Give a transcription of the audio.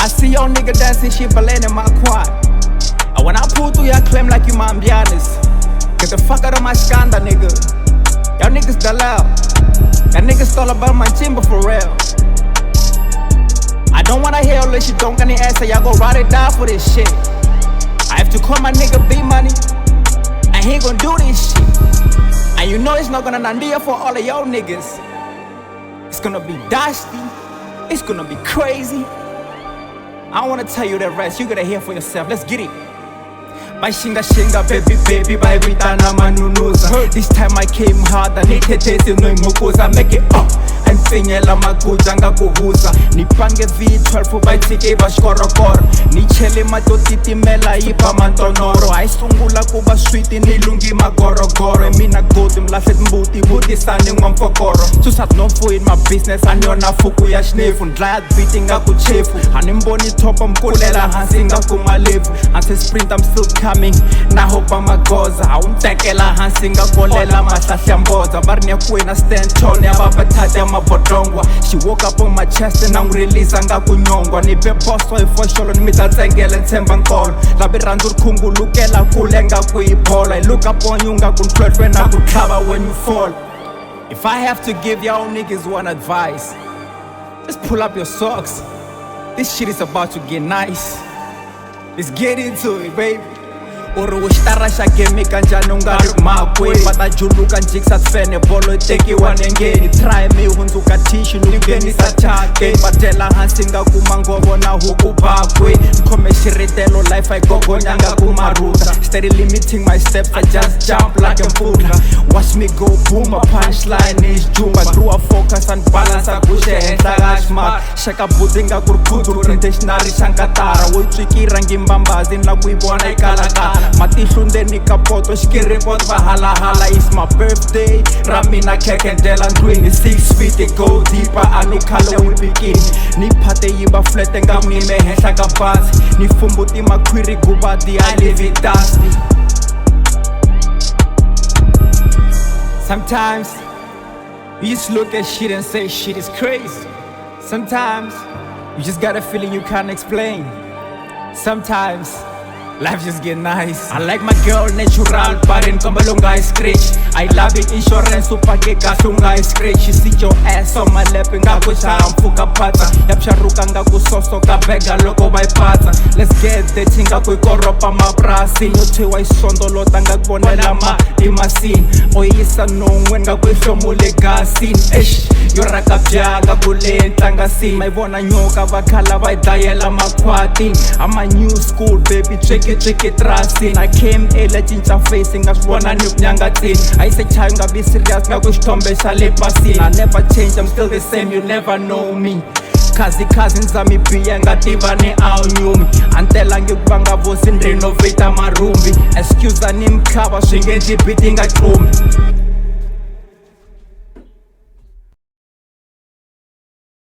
I see your nigga dancing shit Berlin in my quad. And when I pull through your claim like you Mambianis. Get the fuck out of my skanda, nigga. Y'all niggas dalal. Y'all niggas stole about my timber for real. I don't wanna hear all this shit, don't get any ass, so y'all go ride it down for this shit. I have to call my nigga B-Money, and he gon' do this shit. And you know it's not gonna nandia for all of y'all niggas. It's gonna be dusty, it's gonna be crazy. I don't wanna tell you the rest, you gotta hear for yourself, let's get it. Bashinga shinga baby bayibitana manunuza. This time I came harder, nithethe no imokuza. Make it up and finyela maguja ngakuhuza. Nipange V12 bayitike bashkorokoro. Nichele matotitimela ipa mantonoro. Ayisungula kuba sweet nilungi magorogoro. Mina gold mlahlet mbuti butisane ngwamfokoro. Susat no fool in my business anyona fuku ya shnefu. Ndlaya beating ngakuchefu. Hanimboni topa mkulela hansi ngakumalevu. Ante sprint I'm still coming. Na hopa magoza. Awuntekela hansi ngakolela mahlahla mboza. Barnia kuena stand tall ya babathatha mabodongwa. She woke up on my chest and release ngakunyongwa. Nipe posto ifosholo nimitatsengele nthemba nkolo. Labi randur khungulukela kule ngakuyiphola. I look up on you ngakunhlwetwe nakutlaba when you fall. If I have to give y'all niggas one advice, just pull up your socks. This shit is about to get nice. Let's get into it, baby. Uri uxitarasha game kanjani ungari makwe vatajuluka njikisa tsfene bolo tekiwa nengeni. Try me hundzuka tissue ninghenisa chake. Batela hansi ngakuma ngovo na huku bakwe. Nikhome xiritelo life ayigogonya ngakumaruta. Steady limiting my steps, I just jump like a mpfula. Watch me go boom, a punchline is jumba. Grew up focus and balance akushe henhla ka smart. Shaka buti ngakurikhudzuru intentionary shankatara. Woyitswikira ngimbambazi na kuyibona ikalakala. Matihlu ndeni ka poto xikiripot vahala. It's my birthday ramina khekhendlela ndlwini. 6 feet it go deeper anikhale wibikini. Niphate yiba flete ngamime henhla ka pasi. Nifumbuti makhwiri gubati I live it dusty. Sometimes you just look at shit and say shit is crazy. Sometimes you just got a feeling you can't explain. Sometimes life just get nice. I like my girl natural, but in Kombalunga is scratch. I love it insurance, upake kasunga is scratch. You sit your ass on my lap, ngakusha mfuka pata. Yapsharuka ngakusoso kabega loko bayipata. Let's get the tinga kuikoropa mabrasi. Nyothewa isondolota ngakubonela imasini. Oyisa nongwe ngakuihlomule gasini. Yoraka byaga kule ntangasini. Mayibona nyoka bakhala bayidayela makhwatini. I'm a new school baby, check it trusting. I came early cinca facing ngasibona nikunyangathini. Ayisechayo ngabe serious ngakuxithombe xa le pasini. I never change, I'm still the same, you never know me. Cousins zami biya ngativa ni awunyumi. Antela ngikuba ngavosi nrenovate amarumbi. Excuse nimkhaba swingenji beat ingaqhumi.